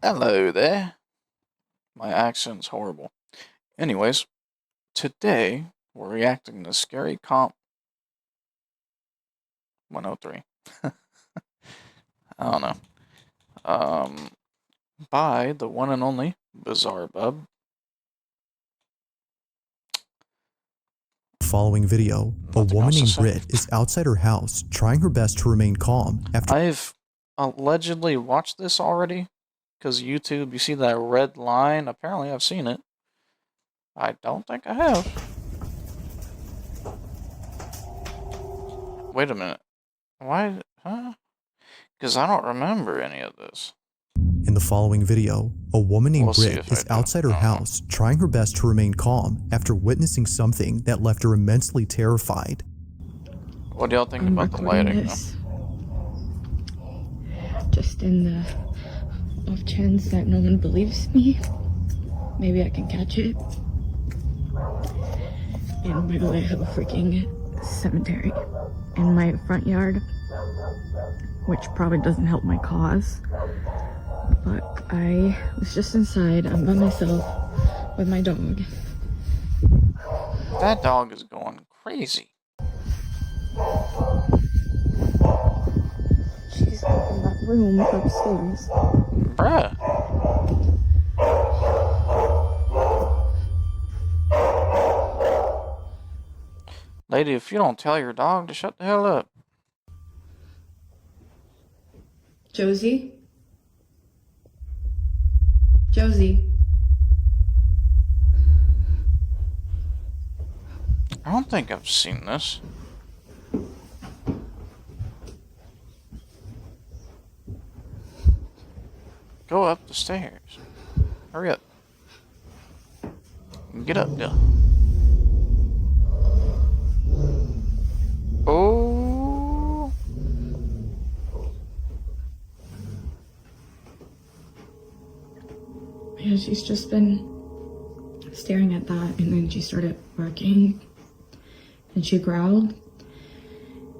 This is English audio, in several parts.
Hello there. My accent's horrible. Anyways, today we're reacting to Scary Comp 103. I don't know. By the one and only Bizarre Bub. Following video, a Nothing woman else to named say. Britt is outside her house trying her best to remain calm after I've allegedly watched this already, because YouTube, you see that red line? Apparently I've seen it. I don't think I have. Wait a minute. Why? Huh? Because I don't remember any of this. In the following video, a woman named We'll see Britt if I is do. outside her I don't know. house trying her best to remain calm after witnessing something that left her immensely terrified. What do y'all think I'm about the recording lighting, this just in the off chance that no one believes me. Maybe I can catch it. And by the way, I have a freaking cemetery in my front yard, which probably doesn't help my cause. But I was just inside. I'm by myself with my dog. That dog is going crazy. She's up in that room upstairs. Bruh. Lady, if you don't tell your dog to shut the hell up. Josie? Josie? I don't think I've seen this. Go up the stairs. Hurry up. Get up there. Oh. Yeah, she's just been staring at that, and then she started barking, and she growled,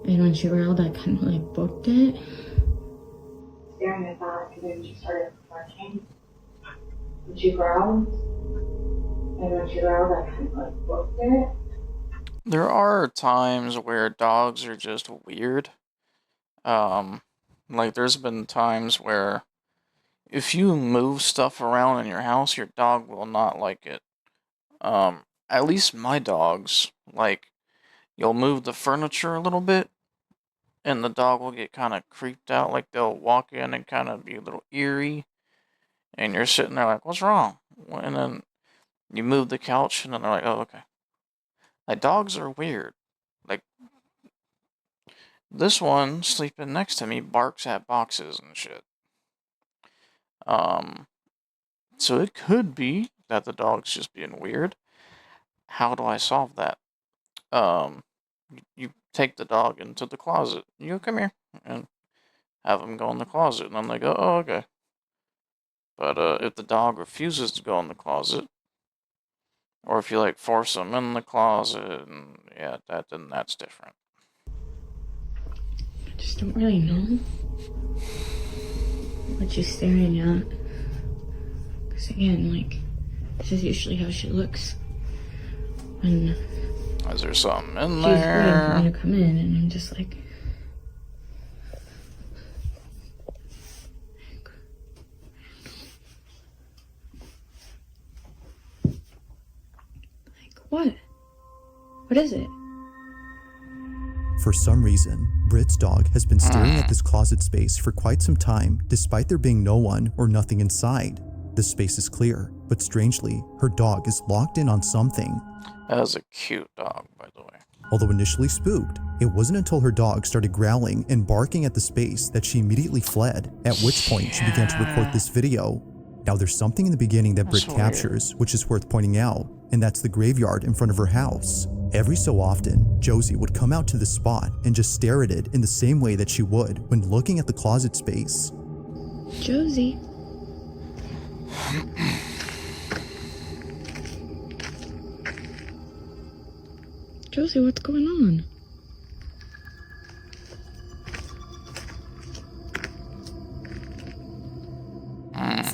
and when she growled, I kind of like booked it. Staring at that, and then she started barking, and she growled, and when she growled, I kind of like booked it. There are times where dogs are just weird. Like there's been times where if you move stuff around in your house, your dog will not like it. At least my dogs, like, you'll move the furniture a little bit, and the dog will get kind of creeped out. Like, they'll walk in and kind of be a little eerie, and you're sitting there like, what's wrong? And then you move the couch, and then they're like, oh, okay. Like, dogs are weird. Like, this one sleeping next to me barks at boxes and shit. So it could be that the dog's just being weird. How do I solve that? You take the dog into the closet. You come here and have them go in the closet, and then they go, oh, okay. But if the dog refuses to go in the closet, or if you like force them in the closet, and yeah, then that's different. I just don't really know what she's staring at. Because again, like, this is usually how she looks when Is there something in she's there? waiting for me to come in, and I'm just like, what? What is it? For some reason, Britt's dog has been staring at this closet space for quite some time despite there being no one or nothing inside. The space is clear, but strangely, her dog is locked in on something. That is a cute dog, by the way. Although initially spooked, it wasn't until her dog started growling and barking at the space that she immediately fled, at which point she began to record this video. Now there's something in the beginning that Britt captures, which is worth pointing out, and that's the graveyard in front of her house. Every so often, Josie would come out to the spot and just stare at it in the same way that she would when looking at the closet space. Josie. Josie, what's going on?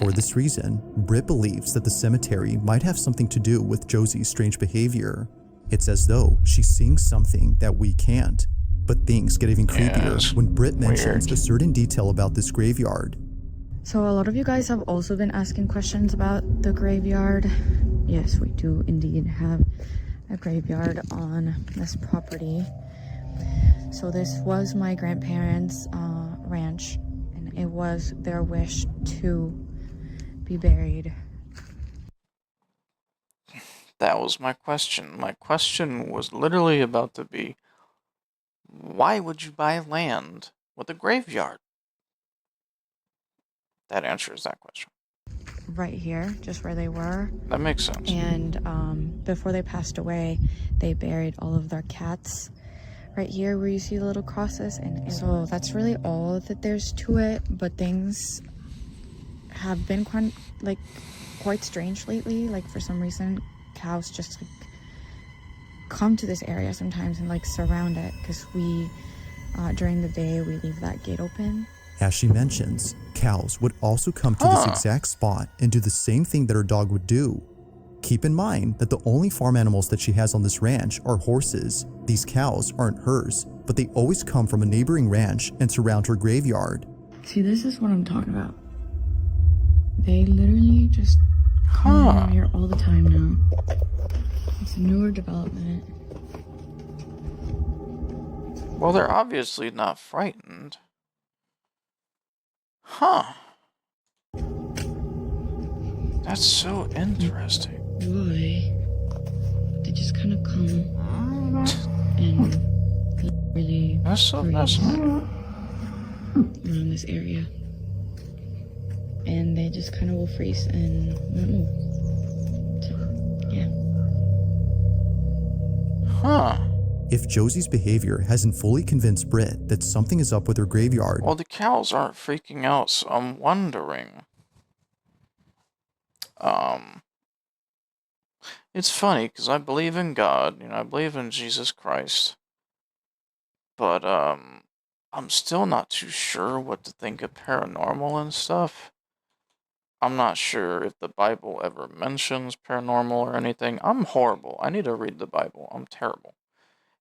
For this reason, Britt believes that the cemetery might have something to do with Josie's strange behavior. It's as though she's seeing something that we can't. But things get even creepier when Britt mentions a certain detail about this graveyard. So a lot of you guys have also been asking questions about the graveyard. Yes, we do indeed have a graveyard on this property. So this was my grandparents' ranch, and it was their wish to be buried. That was my question. My question was literally about to be, why would you buy land with a graveyard? That answers that question. Right here, just where they were. That makes sense. And before they passed away, they buried all of their cats right here where you see the little crosses. And so that's really all that there's to it. But things have been quite strange lately. Like, for some reason, cows just like come to this area sometimes and like surround it, because we during the day we leave that gate open. As she mentions, cows would also come to this exact spot and do the same thing that her dog would do. Keep in mind that the only farm animals that she has on this ranch are horses. These cows aren't hers, but they always come from a neighboring ranch and surround her graveyard. See, this is what I'm talking about. They literally just come here all the time now. It's a newer development. Well, they're obviously not frightened. Huh. That's so interesting. Why? They just kind of come and really That's so fascinating. around this area. And they just kind of will freeze and won't move. So, yeah. Huh. If Josie's behavior hasn't fully convinced Britt that something is up with her graveyard, Well, the cows aren't freaking out, so I'm wondering. It's funny, because I believe in God, I believe in Jesus Christ. But, I'm still not too sure what to think of paranormal and stuff. I'm not sure if the Bible ever mentions paranormal or anything. I'm horrible. I need to read the Bible. I'm terrible.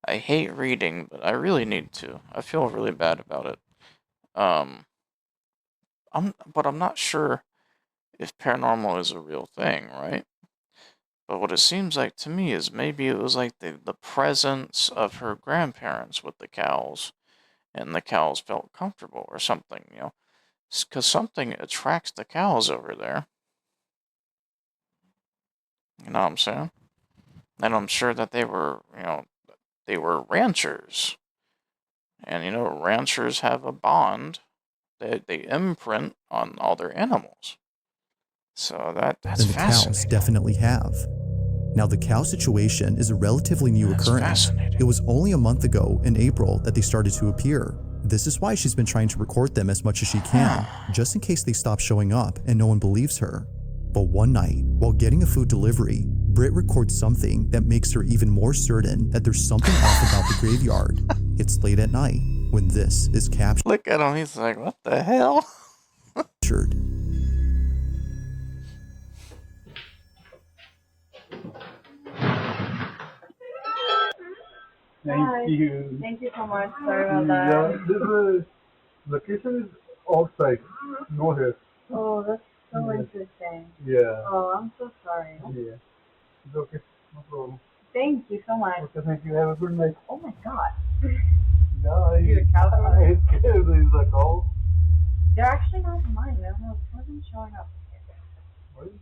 I hate reading, but I really need to. I feel really bad about it. But I'm not sure if paranormal is a real thing, right? But what it seems like to me is maybe it was like the presence of her grandparents with the cows, and the cows felt comfortable or something, because something attracts the cows over there. You know what I'm saying? And I'm sure that they were ranchers. And, ranchers have a bond. They imprint on all their animals. So that's then the cows definitely have. Now, the cow situation is a relatively new occurrence. It was only a month ago in April that they started to appear. This is why she's been trying to record them as much as she can, just in case they stop showing up and no one believes her. But one night, while getting a food delivery, Britt records something that makes her even more certain that there's something off about the graveyard. It's late at night when this is captured. Look at him, he's like, what the hell? Thank you. Thank you so much. Sorry about that. Yeah, this location is outside, no here. Oh, that's so interesting. Yeah. Oh, I'm so sorry. Yeah. It's okay. No problem. Thank you so much. Okay, thank you. Have a good night. Oh my God. Yeah, You're a cow? I scared. There's a cow. They're actually not mine. I don't know. It wasn't showing up. What is it?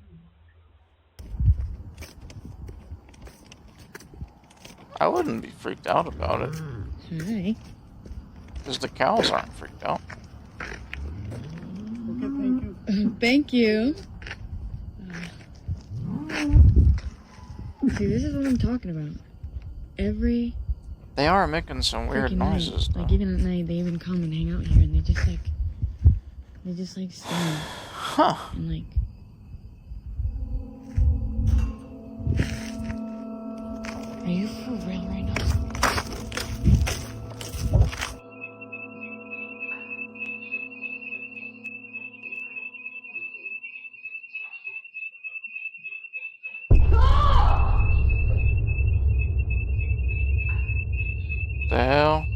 I wouldn't be freaked out about it. Hi. Because the cows aren't freaked out. Okay, thank you. Thank you. See, this is what I'm talking about. Every They are making some weird freaking noises, night, though. like even at night, they even come and hang out here, and they just like stand Huh. and like. Are you for real right now? hell?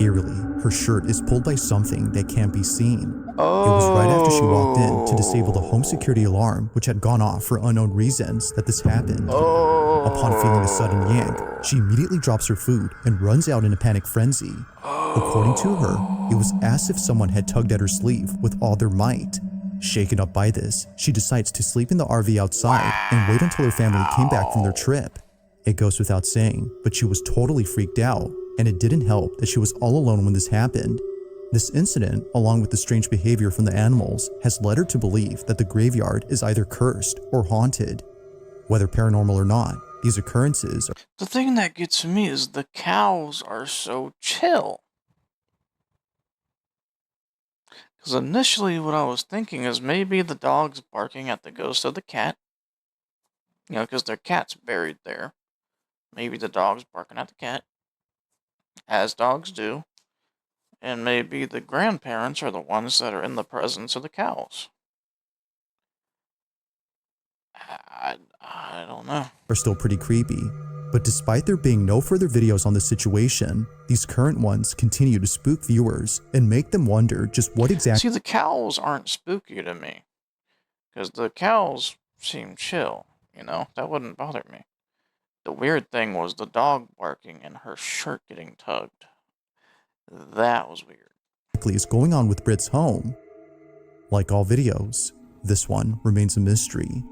Eerily, her shirt is pulled by something that can't be seen. Oh. It was right after she walked in to disable the home security alarm, which had gone off for unknown reasons, that this happened. Oh. Upon feeling a sudden yank, she immediately drops her food and runs out in a panic frenzy. According to her, it was as if someone had tugged at her sleeve with all their might. Shaken up by this, she decides to sleep in the RV outside and wait until her family came back from their trip. It goes without saying, but she was totally freaked out, and it didn't help that she was all alone when this happened. This incident, along with the strange behavior from the animals, has led her to believe that the graveyard is either cursed or haunted. Whether paranormal or not, these occurrences are— The thing that gets me is the cows are so chill. Because initially what I was thinking is maybe the dog's barking at the ghost of the cat. You know, because their cat's buried there. Maybe the dog's barking at the cat, as dogs do. And maybe the grandparents are the ones that are in the presence of the cows. I don't know. are still pretty creepy. But despite there being no further videos on the situation, these current ones continue to spook viewers and make them wonder just what exactly— See, the cows aren't spooky to me. Because the cows seem chill, you know? That wouldn't bother me. The weird thing was the dog barking and her shirt getting tugged. That was weird. is going on with Britt's home. Like all videos, this one remains a mystery.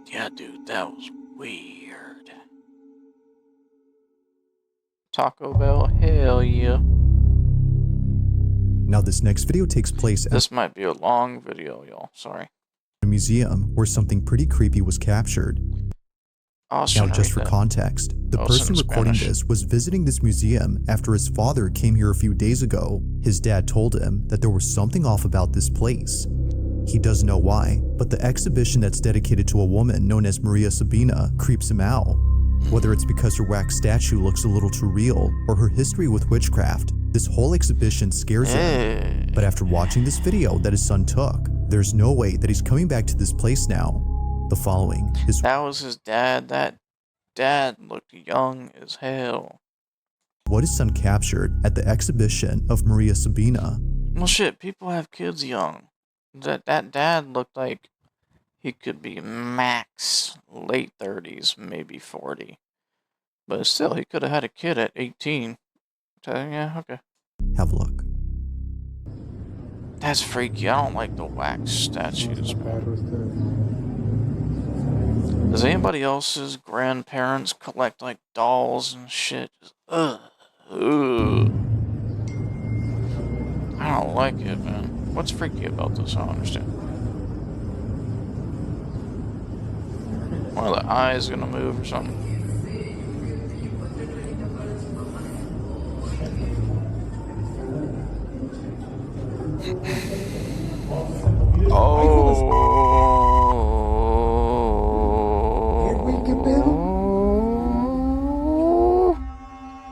Yeah, dude, that was weird. Taco Bell, hell yeah. Now this next video takes place at This might be a long video, y'all. Sorry. a museum where something pretty creepy was captured. Now just for context, the person recording this was visiting this museum after his father came here a few days ago. His dad told him that there was something off about this place. He doesn't know why, but the exhibition that's dedicated to a woman known as Maria Sabina creeps him out. Whether it's because her wax statue looks a little too real or her history with witchcraft, this whole exhibition scares him. But after watching this video that his son took, there's no way that he's coming back to this place now. The following is— That was his dad. That dad looked young as hell. what his son captured at the exhibition of Maria Sabina. Well, shit, people have kids young. That dad looked like he could be max late 30s, maybe 40. But still, he could have had a kid at 18. So, yeah, okay. Have a look. That's freaky. I don't like the wax statues, man. Does anybody else's grandparents collect like dolls and shit? Ugh. Ugh. I don't like it, man. What's freaky about this? I don't understand. One of the eyes gonna move or something.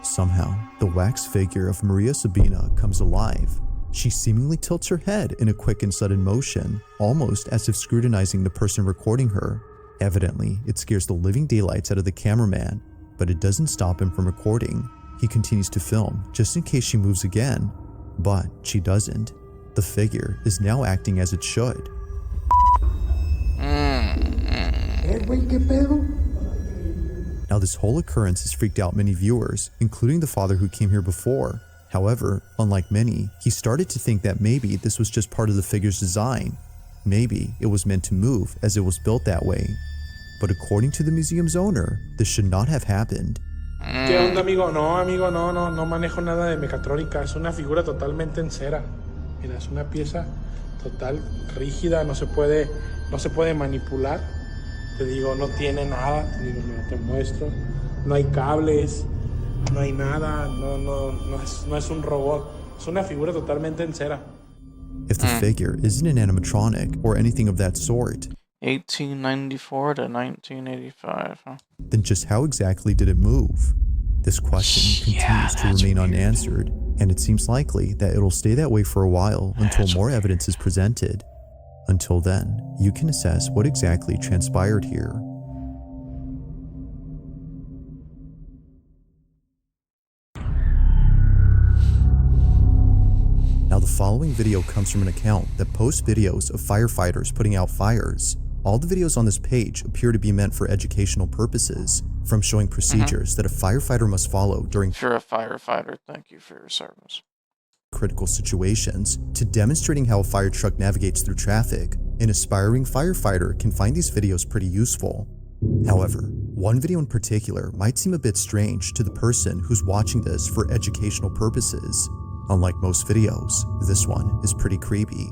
Somehow, the wax figure of Maria Sabina comes alive. She seemingly tilts her head in a quick and sudden motion, almost as if scrutinizing the person recording her. Evidently, it scares the living daylights out of the cameraman, but it doesn't stop him from recording. He continues to film, just in case she moves again. But she doesn't. The figure is now acting as it should. Now this whole occurrence has freaked out many viewers, including the father who came here before. However, unlike many, he started to think that maybe this was just part of the figure's design. Maybe it was meant to move as it was built that way. But according to the museum's owner, this should not have happened. ¿Qué onda, amigo? No, amigo, no manejo nada de mecatrónica. Es una figura totalmente en cera. Mira, es una pieza total, rígida, no se puede manipular. Te digo, no tiene nada. Te digo, mira, te muestro. No hay cables, no hay nada, no es un robot. Es una figura totalmente en cera. If the figure isn't an animatronic or anything of that sort, 1894 to 1985, huh? then just how exactly did it move? This question continues to remain unanswered, and it seems likely that it'll stay that way for a while until more evidence is presented. Until then, you can assess what exactly transpired here. following video comes from an account that posts videos of firefighters putting out fires. All the videos on this page appear to be meant for educational purposes, from showing procedures that a firefighter must follow during If you're a firefighter, thank you for your service. critical situations, to demonstrating how a fire truck navigates through traffic. An aspiring firefighter can find these videos pretty useful. However, one video in particular might seem a bit strange to the person who's watching this for educational purposes. Unlike most videos, this one is pretty creepy.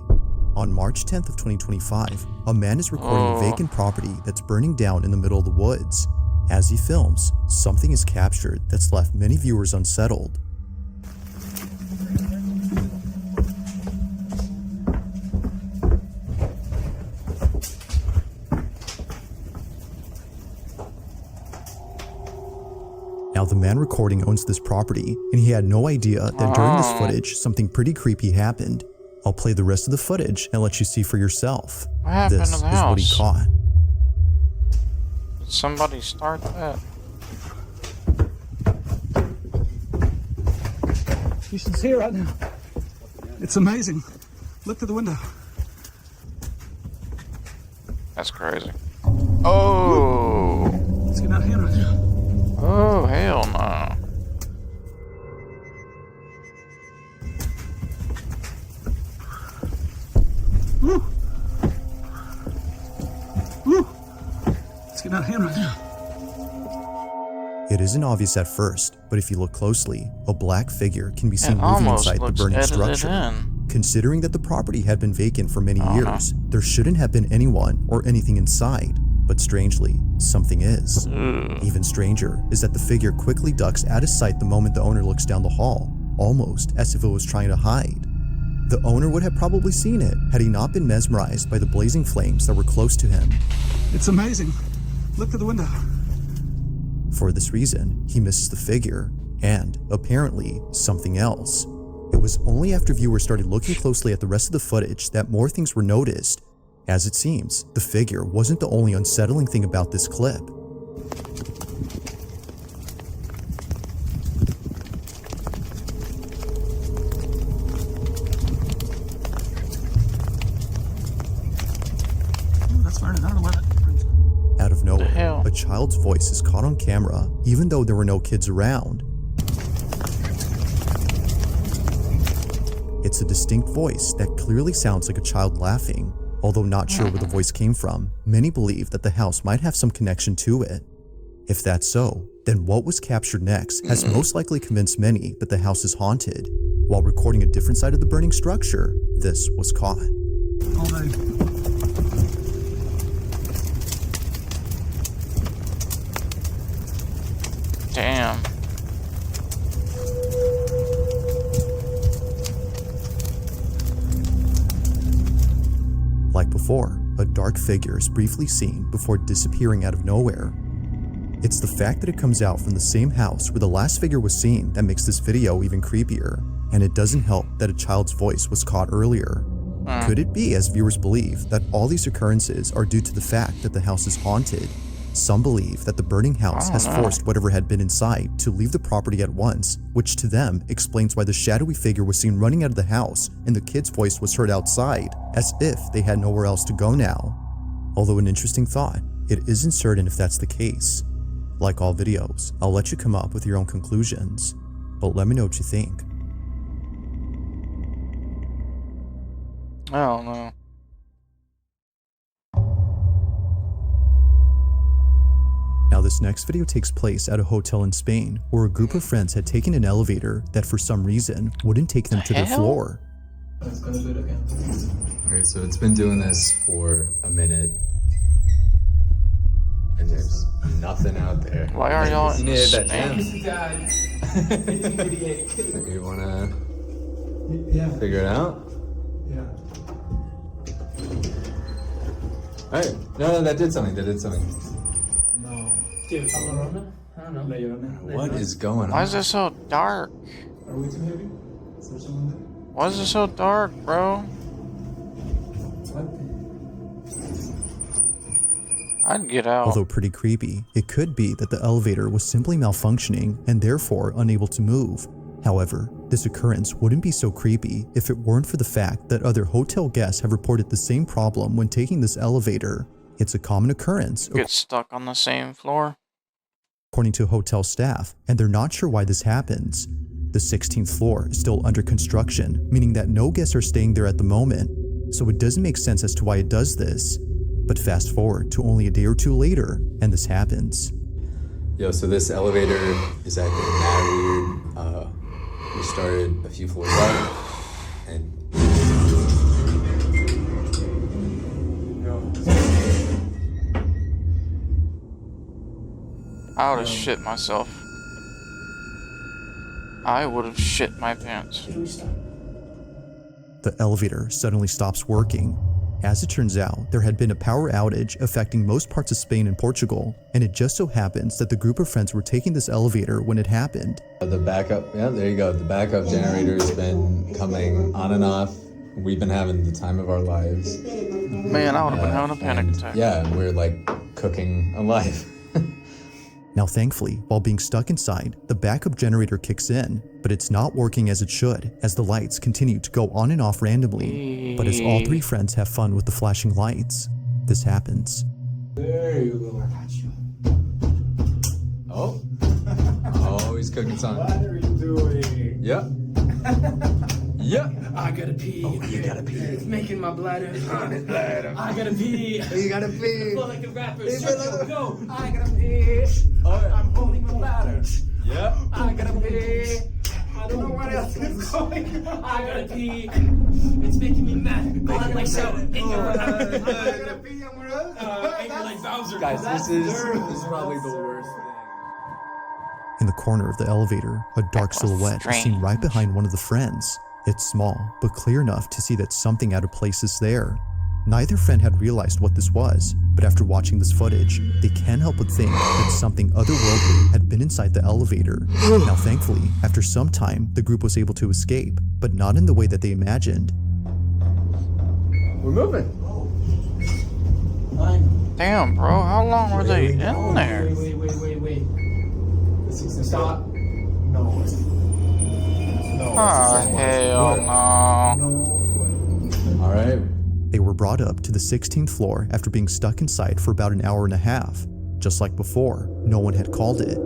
On March 10th of 2025, a man is recording a vacant property that's burning down in the middle of the woods. As he films, something is captured that's left many viewers unsettled. Now, the man recording owns this property, and he had no idea that during this footage, something pretty creepy happened. I'll play the rest of the footage and let you see for yourself. What happened This to is the what he house? caught. Did somebody start that? You should see it right now. It's amazing. Look through the window. That's crazy. Oh! Let's get out of here right now. Oh, hell no. Woo! Woo! Let's get out of here right now. It isn't obvious at first, but if you look closely, a black figure can be seen It moving almost inside the looks burning edited structure. in. Considering that the property had been vacant for many years, there shouldn't have been anyone or anything inside. But strangely, something is. Even stranger is that the figure quickly ducks out of sight the moment the owner looks down the hall, almost as if it was trying to hide. The owner would have probably seen it had he not been mesmerized by the blazing flames that were close to him. It's amazing. Look through the window. For this reason, he misses the figure and, apparently, something else. It was only after viewers started looking closely at the rest of the footage that more things were noticed. As it seems, the figure wasn't the only unsettling thing about this clip. Ooh, that's burning. I don't know where that brings me. Out of nowhere, hell? a child's voice is caught on camera, even though there were no kids around. It's a distinct voice that clearly sounds like a child laughing. Although not sure where the voice came from, many believe that the house might have some connection to it. If that's so, then what was captured next has most likely convinced many that the house is haunted. While recording a different side of the burning structure, this was caught. All day. Damn. Like before, a dark figure is briefly seen before disappearing out of nowhere. It's the fact that it comes out from the same house where the last figure was seen that makes this video even creepier, and it doesn't help that a child's voice was caught earlier. Could it be, as viewers believe, that all these occurrences are due to the fact that the house is haunted? Some believe that the burning house has forced whatever had been inside to leave the property at once, which to them explains why the shadowy figure was seen running out of the house and the kid's voice was heard outside, as if they had nowhere else to go now. Although an interesting thought, it isn't certain if that's the case. Like all videos, I'll let you come up with your own conclusions, but let me know what you think. I don't know. Now this next video takes place at a hotel in Spain where a group of friends had taken an elevator that for some reason wouldn't take them to their hell? floor. It's gonna do it again. Okay, so it's been doing this for a minute. And there's nothing out there. Why are y'all in Yeah, that Spain? jam. You wanna Yeah. figure it out? Yeah. Alright. No, that did something. That did something. No. What is going on? Why is it so dark? Are we too heavy? Is there someone there? Why is it so dark, bro? What? I'd get out. Although pretty creepy, it could be that the elevator was simply malfunctioning and therefore unable to move. However, this occurrence wouldn't be so creepy if it weren't for the fact that other hotel guests have reported the same problem when taking this elevator. It's a common occurrence, Get stuck on the same floor. according to hotel staff, and they're not sure why this happens. The 16th floor is still under construction, meaning that no guests are staying there at the moment, so it doesn't make sense as to why it does this. But fast forward to only a day or two later, and this happens. Yo, so this elevator is acting mad weird. We started a few floors up, and I would have shit myself. I would have shit my pants. The elevator suddenly stops working. As it turns out, there had been a power outage affecting most parts of Spain and Portugal, and it just so happens that the group of friends were taking this elevator when it happened. the backup, yeah, there you go. The backup generator's been coming on and off. We've been having the time of our lives. Man, I would have been having a panic attack. Yeah, we're like cooking alive. Now thankfully, while being stuck inside, the backup generator kicks in, but it's not working as it should, as the lights continue to go on and off randomly. But as all three friends have fun with the flashing lights, this happens. There you go. Oh. Oh, he's cooking something. What are you doing? Yep. Yep. I gotta pee. Oh, you gotta pee. It's making my bladder. I gotta pee. You gotta pee. I feel like a rapper. Sergio, go. I gotta pee. Oh, yeah. I'm holding my bladder. Yep. I gotta pee. I don't know what else is going on. I gotta pee. It's making me mad. Go on, like so. In your I gotta pee. I'm like Bowser. Guys, this is probably the worst thing. In the corner of the elevator, a dark silhouette is seen right behind one of the friends. It's small, but clear enough to see that something out of place is there. Neither friend had realized what this was, but after watching this footage, they can't help but think that something otherworldly had been inside the elevator. Now thankfully, after some time, the group was able to escape, but not in the way that they imagined. We're moving. Damn, bro, how long were they in there? Wait. Stop. No. Oh, hell no. All right. They were brought up to the 16th floor after being stuck inside for about an hour and a half. Just like before, no one had called it.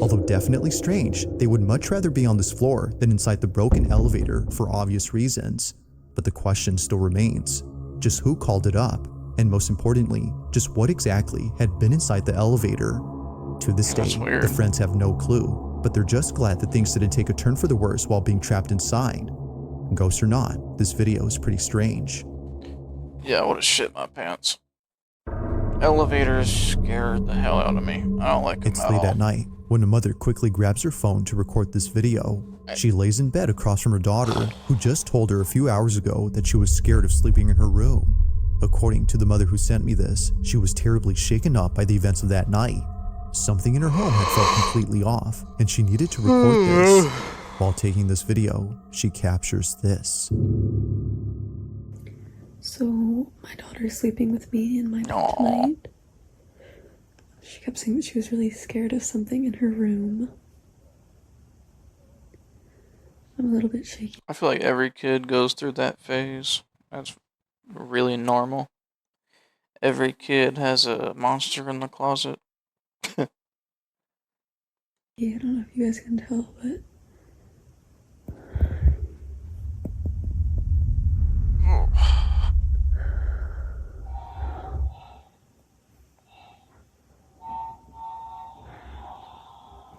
Although definitely strange, they would much rather be on this floor than inside the broken elevator for obvious reasons. But the question still remains, just who called it up? And most importantly, just what exactly had been inside the elevator? To this day, the friends have no clue, but they're just glad that things didn't take a turn for the worse while being trapped inside. Ghost or not, this video is pretty strange. Yeah, I would have shit my pants. Elevators scared the hell out of me. I don't like them It's at late all. at night when a mother quickly grabs her phone to record this video. She lays in bed across from her daughter, who just told her a few hours ago that she was scared of sleeping in her room. According to the mother who sent me this, she was terribly shaken up by the events of that night. Something in her home had felt completely off, and she needed to record this. While taking this video, she captures this. So, my daughter's sleeping with me in my bed tonight. She kept saying that she was really scared of something in her room. I'm a little bit shaky. I feel like every kid goes through that phase. That's really normal. Every kid has a monster in the closet. Yeah, I don't know if you guys can tell, but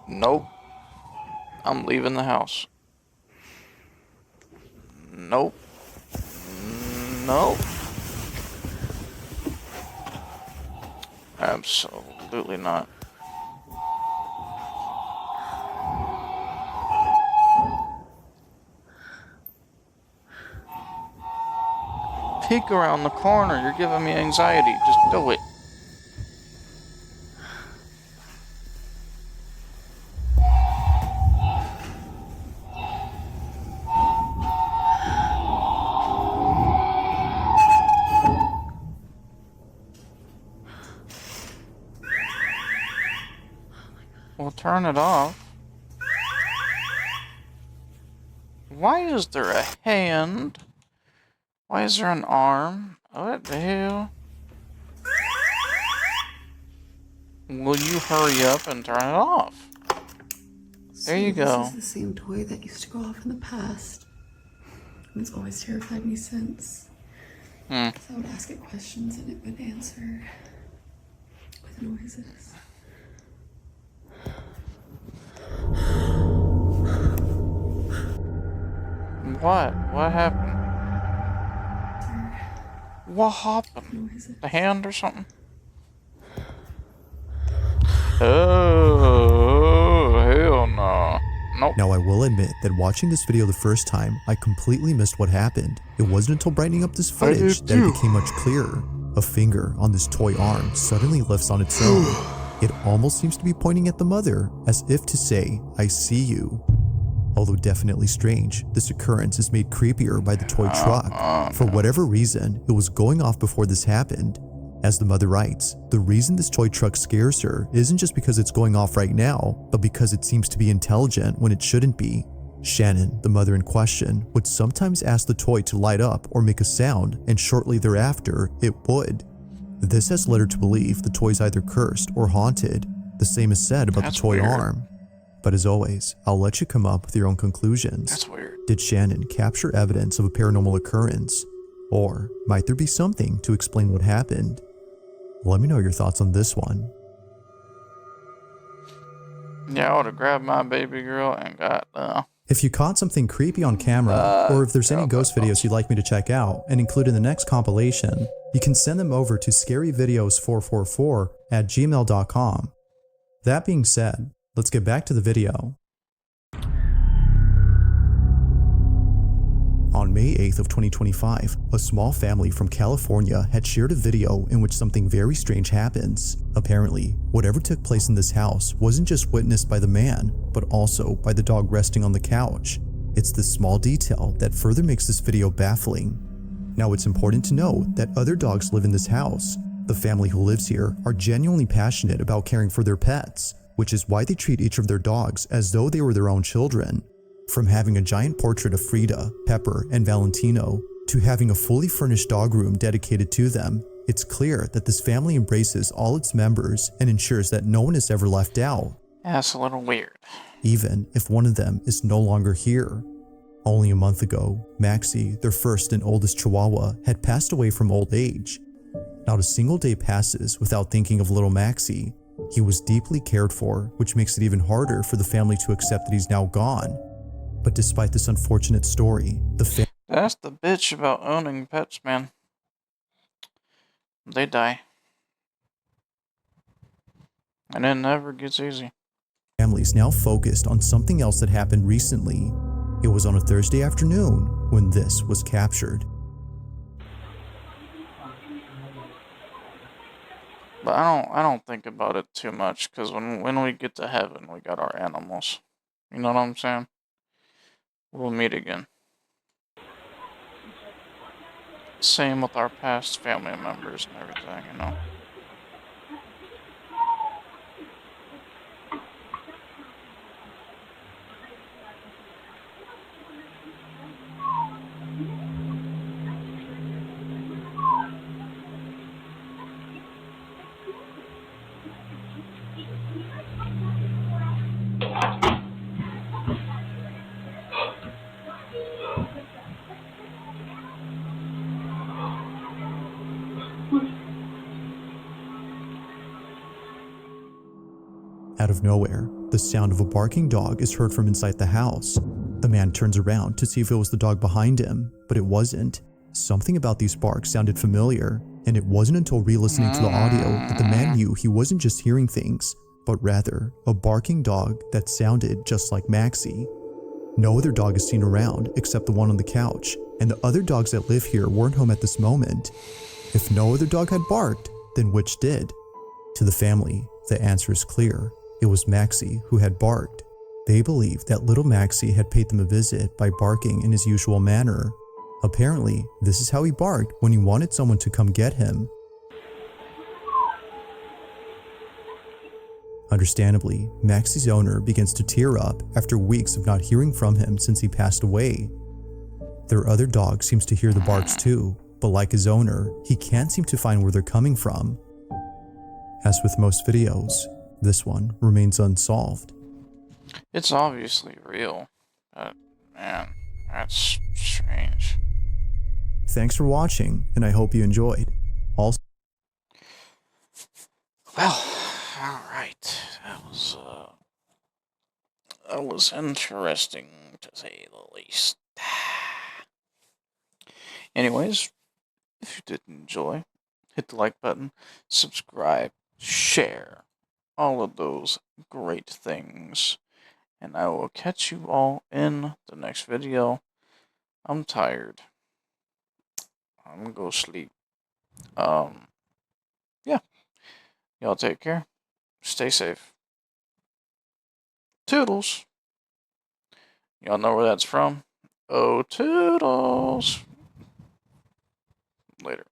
Nope. I'm leaving the house. Nope. Nope. Absolutely not. Peek around the corner. You're giving me anxiety. Just do it. Well, turn it off. Why is there a hand? Why is there an arm? What the hell? Will you hurry up and turn it off? There you go. This is the same toy that used to go off in the past. And it's always terrified me since. So I would ask it questions and it would answer with noises. What? What happened? What happened? Noises. The hand or something? Oh, hell no. Nope. Now I will admit that watching this video the first time, I completely missed what happened. It wasn't until brightening up this footage that it became much clearer. A finger on this toy arm suddenly lifts on its own. It almost seems to be pointing at the mother, as if to say, I see you. Although definitely strange, this occurrence is made creepier by the toy truck. For whatever reason, it was going off before this happened. As the mother writes, the reason this toy truck scares her isn't just because it's going off right now, but because it seems to be intelligent when it shouldn't be. Shannon, the mother in question, would sometimes ask the toy to light up or make a sound, and shortly thereafter, it would. This has led her to believe the toy's either cursed or haunted. The same is said about the toy arm. But as always, I'll let you come up with your own conclusions. That's weird. Did Shannon capture evidence of a paranormal occurrence? Or might there be something to explain what happened? Let me know your thoughts on this one. Yeah, I would have grabbed my baby girl and got, If you caught something creepy on camera, or if there's any ghost videos you'd like me to check out and include in the next compilation, you can send them over to scaryvideos444@gmail.com. That being said, let's get back to the video. On May 8th of 2025, a small family from California had shared a video in which something very strange happens. Apparently, whatever took place in this house wasn't just witnessed by the man, but also by the dog resting on the couch. It's this small detail that further makes this video baffling. Now, it's important to note that other dogs live in this house. The family who lives here are genuinely passionate about caring for their pets, which is why they treat each of their dogs as though they were their own children. From having a giant portrait of Frida, Pepper, and Valentino, to having a fully furnished dog room dedicated to them, it's clear that this family embraces all its members and ensures that no one is ever left out. That's a little weird. Even if one of them is no longer here. Only a month ago, Maxie, their first and oldest Chihuahua, had passed away from old age. Not a single day passes without thinking of little Maxie. He was deeply cared for, which makes it even harder for the family to accept that he's now gone. But despite this unfortunate story, That's the bitch about owning pets, man. They die. And it never gets easy. family's now focused on something else that happened recently. It was on a Thursday afternoon when this was captured. But I don't think about it too much, because when we get to heaven, we got our animals. You know what I'm saying? We'll meet again. Same with our past family members and everything, you know? Out of nowhere, the sound of a barking dog is heard from inside the house. The man turns around to see if it was the dog behind him, but it wasn't. Something about these barks sounded familiar, and it wasn't until re-listening to the audio that the man knew he wasn't just hearing things, but rather a barking dog that sounded just like Maxie. No other dog is seen around except the one on the couch, and the other dogs that live here weren't home at this moment. If no other dog had barked, then which did? To the family, the answer is clear. It was Maxie who had barked. They believed that little Maxie had paid them a visit by barking in his usual manner. Apparently, this is how he barked when he wanted someone to come get him. Understandably, Maxie's owner begins to tear up after weeks of not hearing from him since he passed away. Their other dog seems to hear the barks too, but like his owner, he can't seem to find where they're coming from. As with most videos, this one remains unsolved. It's obviously real, but man, that's strange. Thanks for watching, and I hope you enjoyed. Also, Well, alright. That was interesting, to say the least. Anyways, if you did enjoy, hit the like button, subscribe, share, all of those great things. And I will catch you all in the next video. I'm tired. I'm gonna go sleep. Yeah. Y'all take care. Stay safe. Toodles. Y'all know where that's from? Oh, toodles. Later.